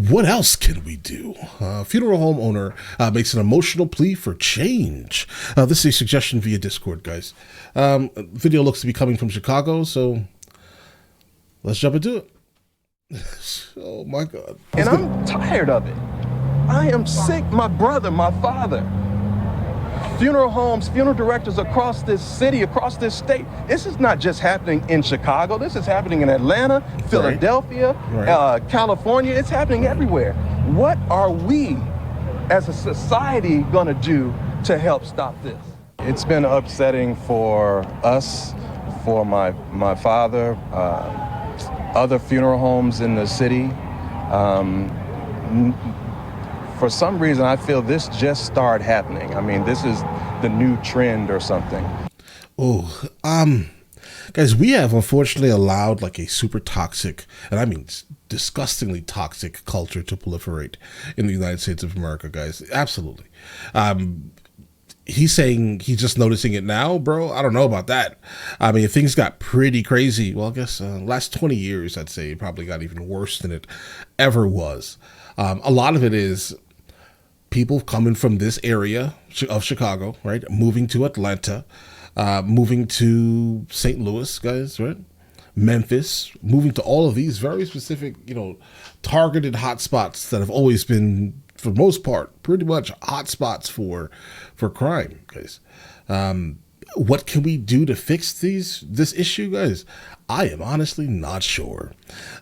What else can we do? Funeral home owner makes an emotional plea for change. This is a suggestion via Discord, guys. Video looks to be coming from Chicago, so let's jump into it. Oh my God. And I'm tired of it. I am sick, my brother, my father. Funeral homes, funeral directors across this city, across this state. This is not just happening in Chicago. This is happening in Atlanta, Philadelphia, California. It's happening everywhere. What are we as a society gonna do to help stop this? It's been upsetting for us, for my father, other funeral homes in the city. For some reason, I feel this just started happening. I mean, this is the new trend or something. Oh, guys, we have unfortunately allowed like a super toxic, and I mean disgustingly toxic culture to proliferate in the United States of America, guys. Absolutely. He's saying he's just noticing it now, bro. I don't know about that. I mean, things got pretty crazy. Well, I guess last 20 years, I'd say it probably got even worse than it ever was. A lot of it is people coming from this area of Chicago, right? Moving to Atlanta, moving to St. Louis, guys, right? Memphis, moving to all of these very specific, targeted hotspots that have always been, for the most part, pretty much hotspots for crime, guys. What can we do to fix this issue, guys? I am honestly not sure.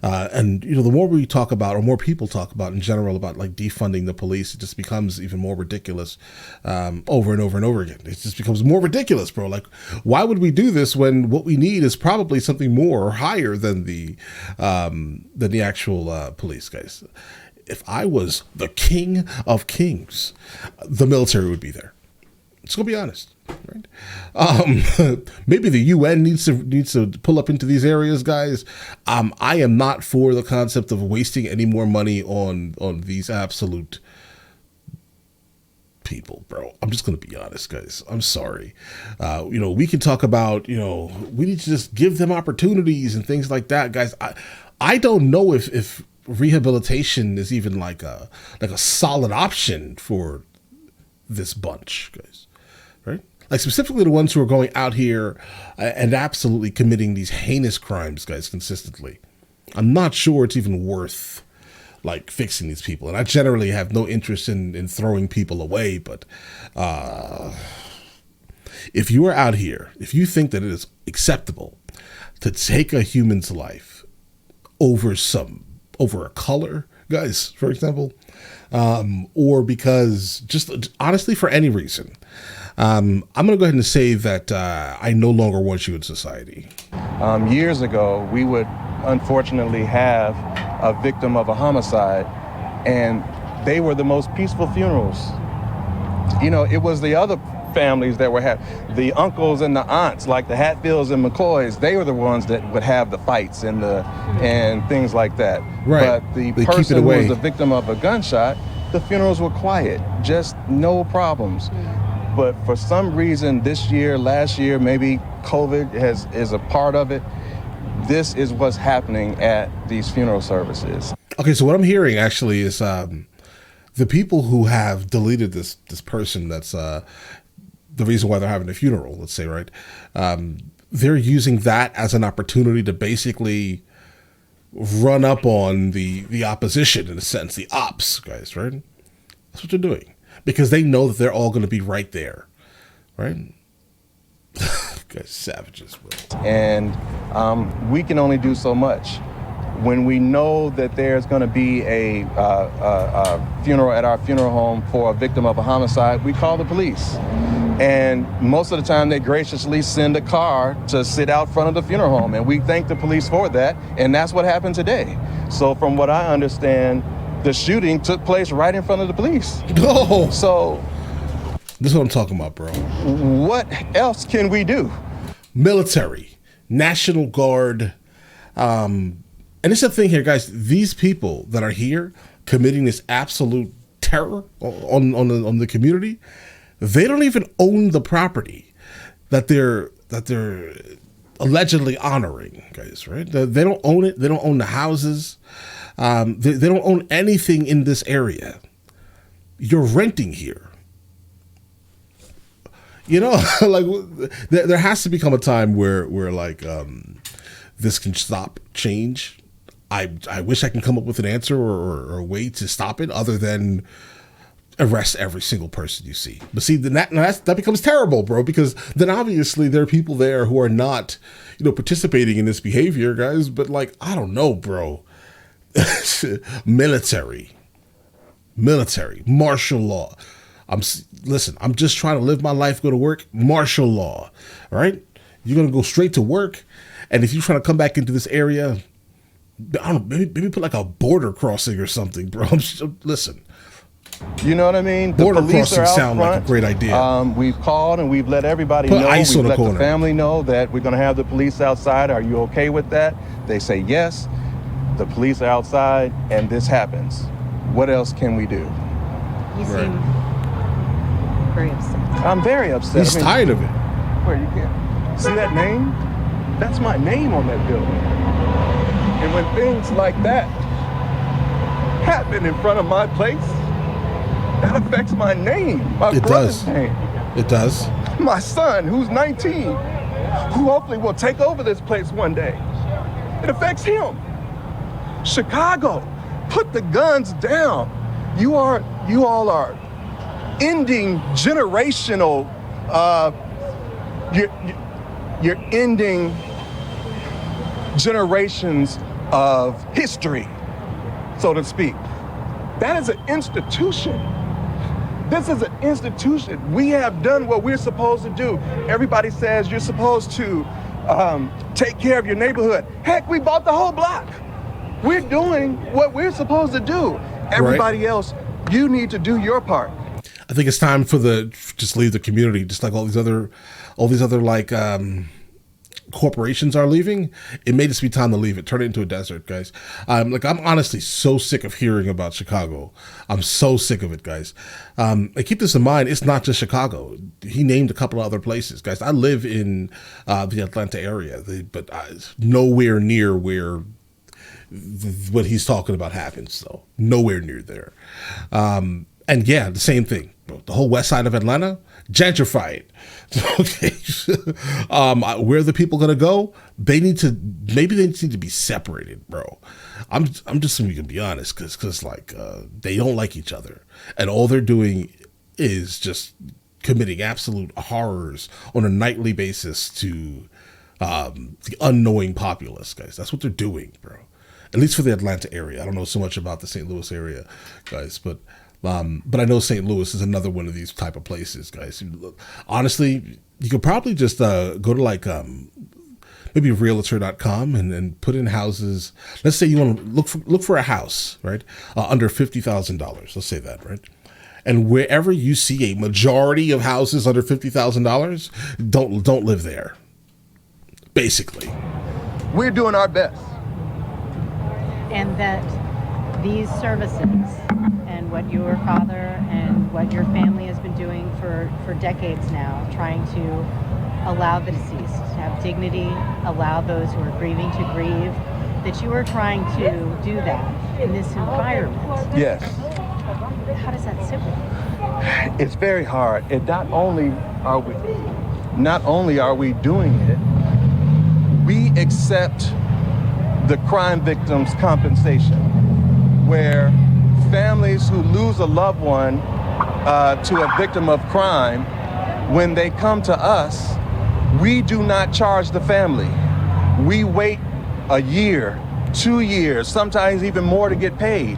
And the more we talk about, or more people talk about in general about like defunding the police, it just becomes even more ridiculous over and over and over again. It just becomes more ridiculous, bro. Like, why would we do this when what we need is probably something more or higher than the actual police, guys? If I was the king of kings, the military would be there. It's gonna be honest, right? Maybe the UN needs to pull up into these areas, guys. I am not for the concept of wasting any more money on these absolute people, bro. I'm just gonna be honest, guys. I'm sorry. We can talk about, we need to just give them opportunities and things like that, guys. I don't know if rehabilitation is even like a solid option for this bunch, guys. Right? Like specifically the ones who are going out here and absolutely committing these heinous crimes, guys, consistently. I'm not sure it's even worth like fixing these people. And I generally have no interest in throwing people away, but if you are out here, if you think that it is acceptable to take a human's life over a color, guys, for example, or because just honestly for any reason, I'm going to go ahead and say that I no longer want you in society. Years ago, we would unfortunately have a victim of a homicide, and they were the most peaceful funerals. It was the other families that were the uncles and the aunts, like the Hatfields and McCoys. They were the ones that would have the fights and things like that. Right. But the person who was the victim of a gunshot, the funerals were quiet, just no problems. But for some reason this year, last year, maybe COVID is a part of it. This is what's happening at these funeral services. Okay, so what I'm hearing actually is the people who have deleted this person, that's the reason why they're having a funeral, let's say, right? They're using that as an opportunity to basically run up on the opposition, in a sense, the ops, guys, right? That's what they're doing. Because they know that they're all going to be right there, right? Guys, savages, bro. And we can only do so much. When we know that there's going to be a funeral at our funeral home for a victim of a homicide, we call the police. And most of the time, they graciously send a car to sit out front of the funeral home, and we thank the police for that. And that's what happened today. So from what I understand, the shooting took place right in front of the police. Oh. So this is what I'm talking about, bro. What else can we do? Military, National Guard. And it's the thing here, guys. These people that are here committing this absolute terror on the community, they don't even own the property that they're allegedly honoring, guys, right? They don't own it. They don't own the houses. They don't own anything in this area. You're renting here. You know, like there has to become a time where like this can stop, change. I wish I can come up with an answer or a way to stop it other than arrest every single person you see. But see, then that becomes terrible, bro, because then obviously there are people there who are not, participating in this behavior, guys. But like, I don't know, bro. military, martial law. I'm just trying to live my life, go to work, martial law, all right? You're going to go straight to work. And if you're trying to come back into this area, I don't know, maybe put like a border crossing or something, bro. Listen. You know what I mean? Border crossing sound like a great idea. We've called and we've let everybody know. We've let the family know that we're going to have the police outside. Are you okay with that? They say yes. The police are outside and this happens. What else can we do? You seem very upset. I'm very upset. He's tired of it. Where you can't see that name? That's my name on that building. And when things like that happen in front of my place, that affects my name, my brother's name. It does. My son, who's 19, who hopefully will take over this place one day. It affects him. Chicago, put the guns down. You all are ending generational, you're ending generations of history, so to speak. That is an institution. This is an institution. We have done what we're supposed to do. Everybody says you're supposed to take care of your neighborhood. Heck, we bought the whole block. We're doing what we're supposed to do. Everybody else, you need to do your part. I think it's time for just leave the community, just like all these other like corporations are leaving. It may just be time to leave it. Turn it into a desert, guys. I'm honestly so sick of hearing about Chicago. I'm so sick of it, guys. And keep this in mind, it's not just Chicago. He named a couple of other places, guys. I live in the Atlanta area, but nowhere near where what he's talking about happens, so nowhere near there. And yeah, the same thing. The whole west side of Atlanta, gentrify it. Okay. Where are the people gonna go? Maybe they need to be separated, bro. I'm just gonna be honest, because they don't like each other, and all they're doing is just committing absolute horrors on a nightly basis to the unknowing populace, guys. That's what they're doing, bro. At least for the Atlanta area. I don't know so much about the St. Louis area, guys, but I know St. Louis is another one of these type of places, guys. Honestly, you could probably just go to maybe realtor.com and put in houses. Let's say you want to look for a house, right? Under $50,000. Let's say that, right? And wherever you see a majority of houses under $50,000, don't live there. Basically, we're doing our best. And that these services and what your father and what your family has been doing for decades now, trying to allow the deceased to have dignity, allow those who are grieving to grieve, that you are trying to do that in this environment. Yes. How does that sit with you? It's very hard. And not only are we doing it, we accept the crime victims' compensation, where families who lose a loved one to a victim of crime, when they come to us, we do not charge the family. We wait a year, 2 years, sometimes even more to get paid.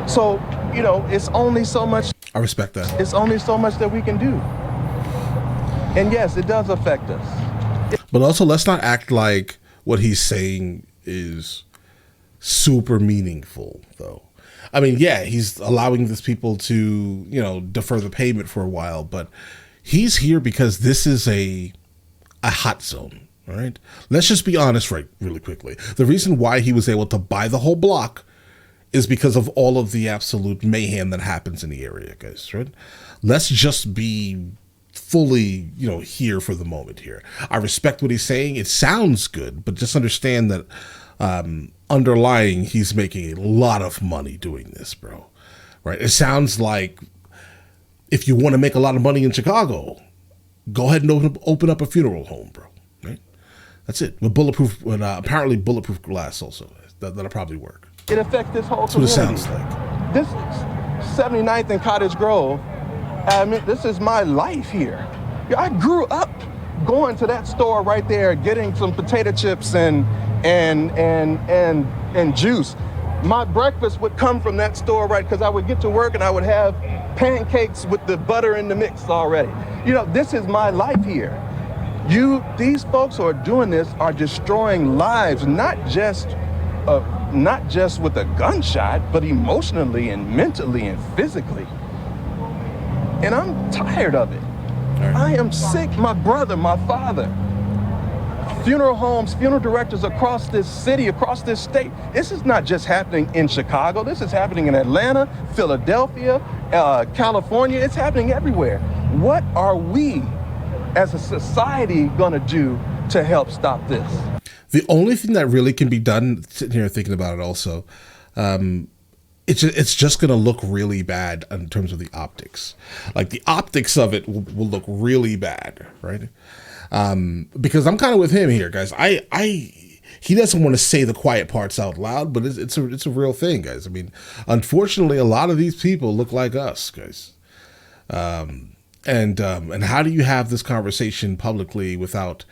So, it's only so much. I respect that. It's only so much that we can do. And yes, it does affect us. But also, let's not act like what he's saying is super meaningful, though. I mean, yeah, he's allowing these people to, defer the payment for a while, but he's here because this is a hot zone, all right? Let's just be honest really quickly. The reason why he was able to buy the whole block is because of all of the absolute mayhem that happens in the area, guys, right? Let's just be fully, here for the moment here. I respect what he's saying. It sounds good, but just understand that underlying, he's making a lot of money doing this, bro. Right? It sounds like if you want to make a lot of money in Chicago, go ahead and open up a funeral home, bro. Right? That's it. With apparently bulletproof glass also. That'll probably work. It affects this whole community. That's what it sounds like. This 79th and Cottage Grove, I mean, this is my life here. I grew up going to that store right there, getting some potato chips and juice. My breakfast would come from that store, right? Because I would get to work and I would have pancakes with the butter in the mix already. This is my life here. These folks who are doing this are destroying lives, not just with a gunshot, but emotionally and mentally and physically. And I'm tired of it. Right. I am sick. My brother, my father. Funeral homes, funeral directors across this city, across this state. This is not just happening in Chicago. This is happening in Atlanta, Philadelphia, California. It's happening everywhere. What are we as a society gonna do to help stop this? The only thing that really can be done, sitting here thinking about it also, it's just going to look really bad in terms of the optics. Like the optics of it will look really bad, right? Because I'm kind of with him here, guys. He doesn't want to say the quiet parts out loud, but it's a real thing, guys. I mean, unfortunately, a lot of these people look like us, guys. And how do you have this conversation publicly without,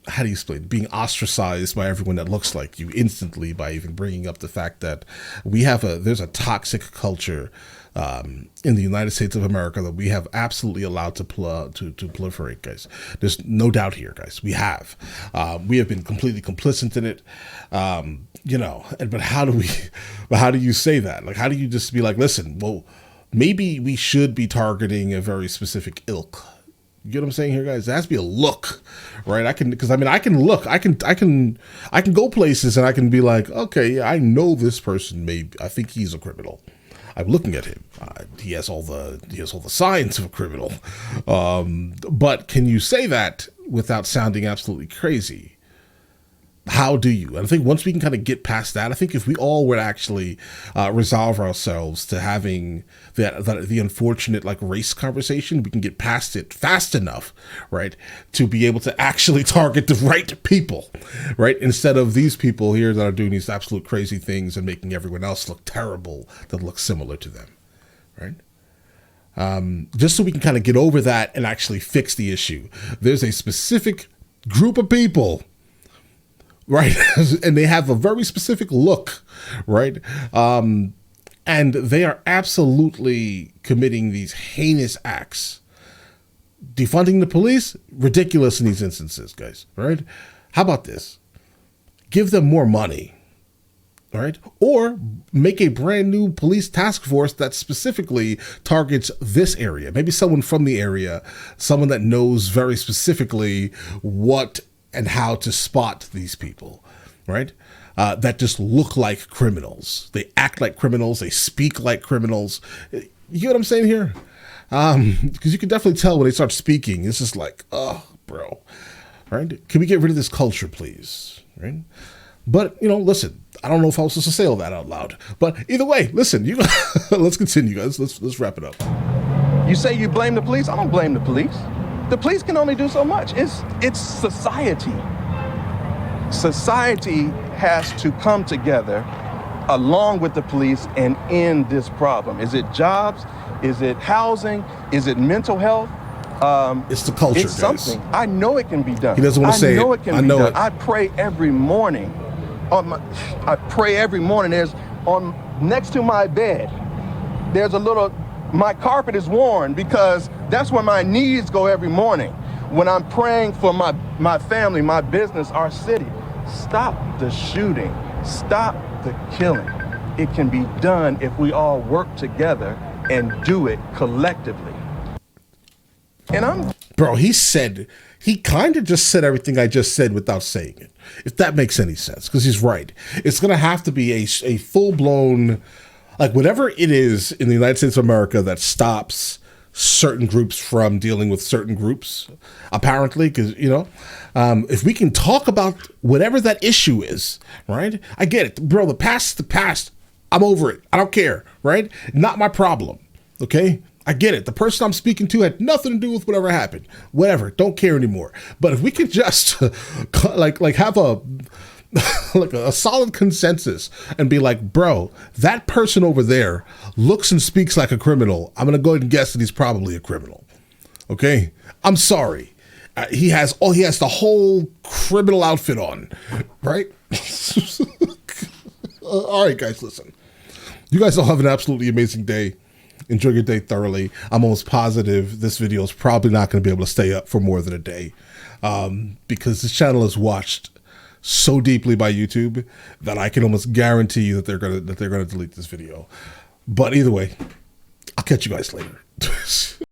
how do you explain it? Being ostracized by everyone that looks like you instantly by even bringing up the fact that there's a toxic culture in the United States of America that we have absolutely allowed to proliferate, guys. There's no doubt here, guys. We have been completely complicit in it, but how do you say that? Like, how do you just be like, listen, well, maybe we should be targeting a very specific ilk. You get what I'm saying here, guys? There has to be a look, right? I can look. I can go places and I can be like, okay, yeah, I know this person. I think he's a criminal. I'm looking at him. He has all the signs of a criminal. But can you say that without sounding absolutely crazy? How do you? And I think once we can kind of get past that, I think if we all would actually resolve ourselves to having the unfortunate like race conversation, we can get past it fast enough, right, to be able to actually target the right people, right, instead of these people here that are doing these absolute crazy things and making everyone else look terrible that looks similar to them, right? Just so we can kind of get over that and actually fix the issue. There's a specific group of people, right? And they have a very specific look, right? And they are absolutely committing these heinous acts. Defunding the police, ridiculous in these instances, guys, right? How about this? Give them more money, right? Or make a brand new police task force that specifically targets this area. Maybe someone from the area, someone that knows very specifically what and how to spot these people, right? That just look like criminals. They act like criminals. They speak like criminals. You get what I'm saying here? Because you can definitely tell when they start speaking. It's just like, oh, bro, right? Can we get rid of this culture, please? Right? But, listen, I don't know if I was supposed to say all that out loud. But either way, listen, let's continue, guys. Let's wrap it up. You say you blame the police? I don't blame the police. The police can only do so much. It's society. Society has to come together along with the police and end this problem. Is it jobs? Is it housing? Is it mental health? It's the culture, it's something. Guys. I know it can be done. He doesn't want to say it. I know it can be done. I pray every morning. There's next to my bed, there's my carpet is worn because that's where my knees go every morning when I'm praying for my family, my business, our city. Stop the shooting. Stop the killing. It can be done if we all work together and do it collectively. Bro, he kind of just said everything I just said without saying it, if that makes any sense, because he's right. It's going to have to be a full-blown, like whatever it is in the United States of America that stops certain groups from dealing with certain groups, apparently, because, you know, if we can talk about whatever that issue is, right? I get it, bro. The past, the past. I'm over it. I don't care, right? Not my problem, okay? I get it. The person I'm speaking to had nothing to do with whatever happened. Whatever. Don't care anymore. But if we could just like have a like a solid consensus and be like, bro, that person over there looks and speaks like a criminal. I'm going to go ahead and guess that he's probably a criminal. Okay? I'm sorry. He has the whole criminal outfit on, right? All right, guys, listen. You guys all have an absolutely amazing day. Enjoy your day thoroughly. I'm almost positive this video is probably not going to be able to stay up for more than a day, because this channel is watched so deeply by YouTube that I can almost guarantee you that they're gonna delete this video. But either way, I'll catch you guys later.